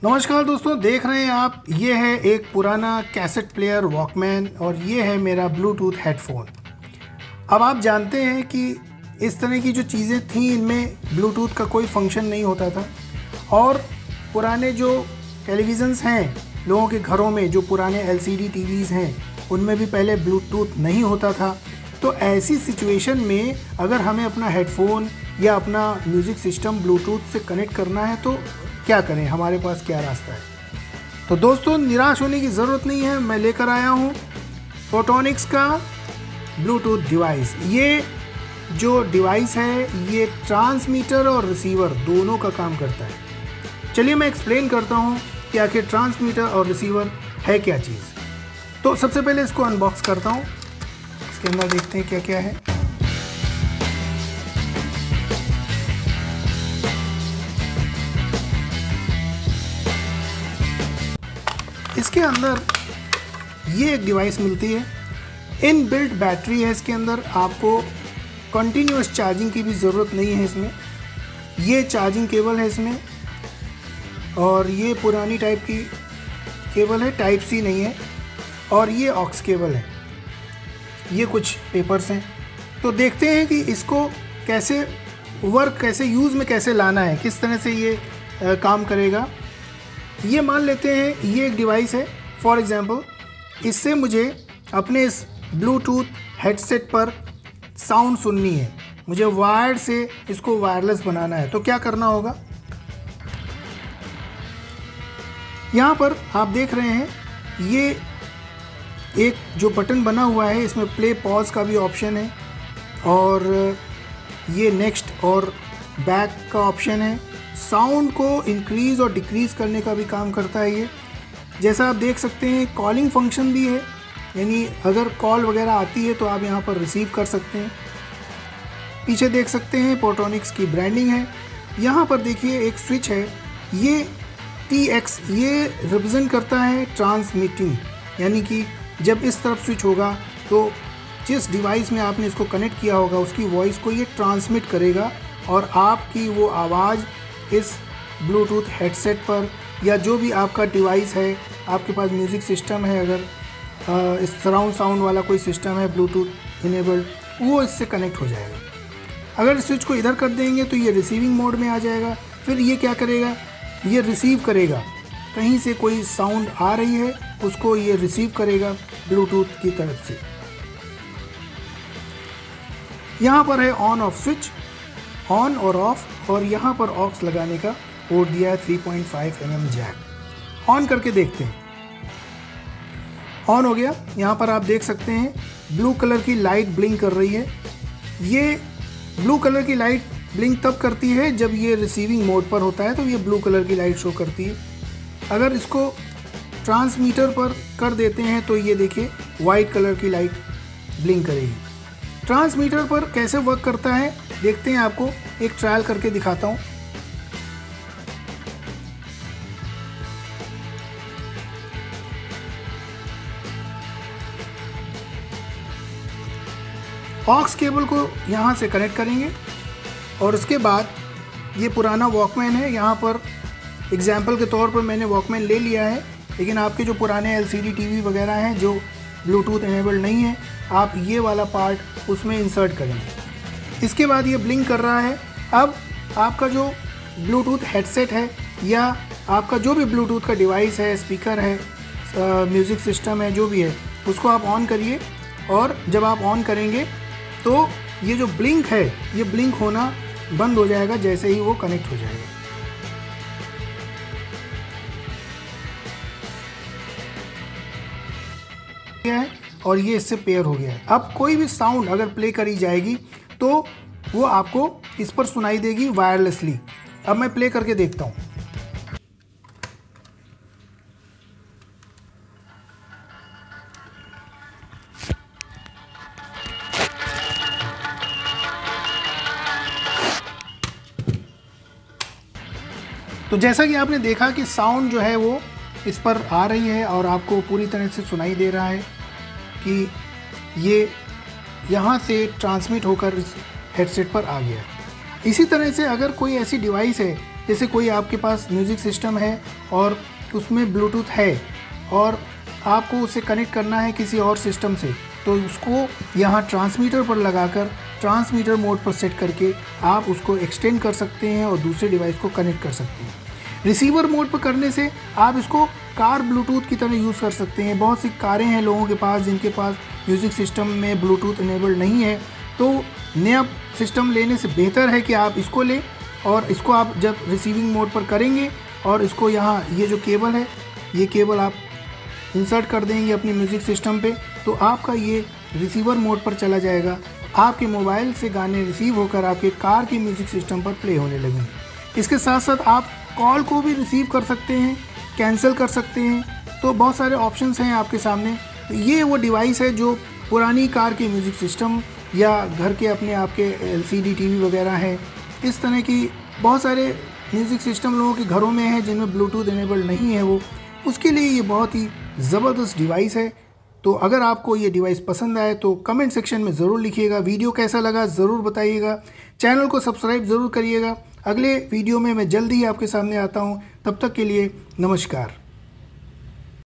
नमस्कार दोस्तों, देख रहे हैं आप, ये है एक पुराना कैसेट प्लेयर वॉकमैन और ये है मेरा ब्लूटूथ हेडफोन। अब आप जानते हैं कि इस तरह की जो चीज़ें थी इनमें ब्लूटूथ का कोई फंक्शन नहीं होता था और पुराने जो टेलीविज़न्स हैं लोगों के घरों में, जो पुराने LCD टीवीज़ हैं उनमें भी पहले ब्लूटूथ नहीं होता था। तो ऐसी सिचुएशन में अगर हमें अपना हेडफोन या अपना म्यूज़िक सिस्टम ब्लूटूथ से कनेक्ट करना है तो क्या करें, हमारे पास क्या रास्ता है। तो दोस्तों, निराश होने की ज़रूरत नहीं है। मैं लेकर आया हूँ फोटोनिक्स का ब्लूटूथ डिवाइस। ये जो डिवाइस है ये ट्रांसमीटर और रिसीवर दोनों का काम करता है। चलिए मैं एक्सप्लेन करता हूँ कि आखिर ट्रांसमीटर और रिसीवर है क्या चीज़। तो सबसे पहले इसको अनबॉक्स करता हूँ। इसके अंदर देखते हैं क्या क्या है। इसके अंदर ये एक डिवाइस मिलती है, इनबिल्ट बैटरी है इसके अंदर। आपको कंटिन्यूअस चार्जिंग की भी ज़रूरत नहीं है इसमें। ये चार्जिंग केबल है इसमें और ये पुरानी टाइप की केबल है, टाइप सी नहीं है। और ये ऑक्स केबल है। ये कुछ पेपर्स हैं। तो देखते हैं कि इसको कैसे वर्क, कैसे यूज़ में कैसे लाना है, किस तरह से ये काम करेगा। ये मान लेते हैं ये एक डिवाइस है। फॉर एग्ज़ाम्पल, इससे मुझे अपने इस ब्लूटूथ हेडसेट पर साउंड सुननी है, मुझे वायर से इसको वायरलेस बनाना है। तो क्या करना होगा, यहाँ पर आप देख रहे हैं ये एक जो बटन बना हुआ है, इसमें प्ले पॉज का भी ऑप्शन है और ये नेक्स्ट और बैक का ऑप्शन है। साउंड को इंक्रीज़ और डिक्रीज़ करने का भी काम करता है ये। जैसा आप देख सकते हैं कॉलिंग फंक्शन भी है, यानी अगर कॉल वगैरह आती है तो आप यहाँ पर रिसीव कर सकते हैं। पीछे देख सकते हैं फोटोनिक्स की ब्रांडिंग है। यहाँ पर देखिए एक स्विच है, ये TX, ये रिप्रेजेंट करता है ट्रांसमिटिंग, यानी कि जब इस तरफ स्विच होगा तो जिस डिवाइस में आपने इसको कनेक्ट किया होगा उसकी वॉइस को ये ट्रांसमिट करेगा और आपकी वो आवाज़ इस ब्लूटूथ हेडसेट पर या जो भी आपका डिवाइस है, आपके पास म्यूज़िक सिस्टम है, अगर इस सराउंड साउंड वाला कोई सिस्टम है ब्लूटूथ इनेबल्ड, वो इससे कनेक्ट हो जाएगा। अगर स्विच को इधर कर देंगे तो ये रिसीविंग मोड में आ जाएगा। फिर ये क्या करेगा, ये रिसीव करेगा, कहीं से कोई साउंड आ रही है उसको ये रिसीव करेगा ब्लूटूथ की तरफ से। यहाँ पर है ऑन ऑफ स्विच, ऑन और ऑफ, और यहाँ पर ऑक्स लगाने का पोर्ट दिया है 3.5 mm जैक। ऑन करके देखते हैं। ऑन हो गया। यहाँ पर आप देख सकते हैं ब्लू कलर की लाइट ब्लिंक कर रही है। ये ब्लू कलर की लाइट ब्लिंक तब करती है जब ये रिसीविंग मोड पर होता है, तो ये ब्लू कलर की लाइट शो करती है। अगर इसको ट्रांसमीटर पर कर देते हैं तो ये देखिए वाइट कलर की लाइट ब्लिंक करेगी। ट्रांसमीटर पर कैसे वर्क करता है देखते हैं, आपको एक ट्रायल करके दिखाता हूँ। ऑक्स केबल को यहाँ से कनेक्ट करेंगे और उसके बाद ये पुराना वॉकमैन है, यहाँ पर एग्जाम्पल के तौर पर मैंने वॉकमैन ले लिया है, लेकिन आपके जो पुराने LCD टीवी वगैरह हैं जो ब्लूटूथ इनेबल्ड नहीं है, आप ये वाला पार्ट उसमें इंसर्ट करेंगे। इसके बाद ये ब्लिंक कर रहा है। अब आपका जो ब्लूटूथ हेडसेट है या आपका जो भी ब्लूटूथ का डिवाइस है, स्पीकर है, म्यूज़िक सिस्टम है, जो भी है, उसको आप ऑन करिए और जब आप ऑन करेंगे तो ये जो ब्लिंक है ये ब्लिंक होना बंद हो जाएगा जैसे ही वो कनेक्ट हो जाएगा। है और ये इससे पेयर हो गया है। अब कोई भी साउंड अगर प्ले करी जाएगी तो वो आपको इस पर सुनाई देगी वायरलेसली। अब मैं प्ले करके देखता हूँ। तो जैसा कि आपने देखा कि साउंड जो है वो इस पर आ रही है और आपको पूरी तरह से सुनाई दे रहा है कि ये यहाँ से ट्रांसमिट होकर इस हेडसेट पर आ गया। इसी तरह से अगर कोई ऐसी डिवाइस है जैसे कोई आपके पास म्यूज़िक सिस्टम है और उसमें ब्लूटूथ है और आपको उसे कनेक्ट करना है किसी और सिस्टम से, तो उसको यहाँ ट्रांसमीटर पर लगाकर ट्रांसमीटर मोड पर सेट करके आप उसको एक्सटेंड कर सकते हैं और दूसरे डिवाइस को कनेक्ट कर सकते हैं। रिसीवर मोड पर करने से आप इसको कार ब्लूटूथ की तरह यूज़ कर सकते हैं। बहुत सी कारें हैं लोगों के पास जिनके पास म्यूज़िक सिस्टम में ब्लूटूथ इनेबल्ड नहीं है, तो नया सिस्टम लेने से बेहतर है कि आप इसको लें और इसको आप जब रिसीविंग मोड पर करेंगे और इसको यहाँ ये जो केबल है, ये केबल आप इंसर्ट कर देंगे अपने म्यूज़िक सिस्टम पे, तो आपका ये रिसीवर मोड पर चला जाएगा। आपके मोबाइल से गाने रिसीव होकर आपके कार के म्यूज़िक सिस्टम पर प्ले होने लगेंगे। इसके साथ साथ आप कॉल को भी रिसीव कर सकते हैं, कैंसिल कर सकते हैं, तो बहुत सारे ऑप्शंस हैं आपके सामने। तो ये वो डिवाइस है जो पुरानी कार के म्यूज़िक सिस्टम या घर के अपने आपके LCD TV वगैरह हैं, इस तरह की बहुत सारे म्यूज़िक सिस्टम लोगों के घरों में है जिनमें ब्लूटूथ इनेबल्ड नहीं है वो, उसके लिए ये बहुत ही ज़बरदस्त डिवाइस है। तो अगर आपको ये डिवाइस पसंद आए तो कमेंट सेक्शन में ज़रूर लिखिएगा। वीडियो कैसा लगा ज़रूर बताइएगा। चैनल को सब्सक्राइब ज़रूर करिएगा। अगले वीडियो में मैं जल्दी ही आपके सामने आता हूँ। तब तक के लिए नमस्कार।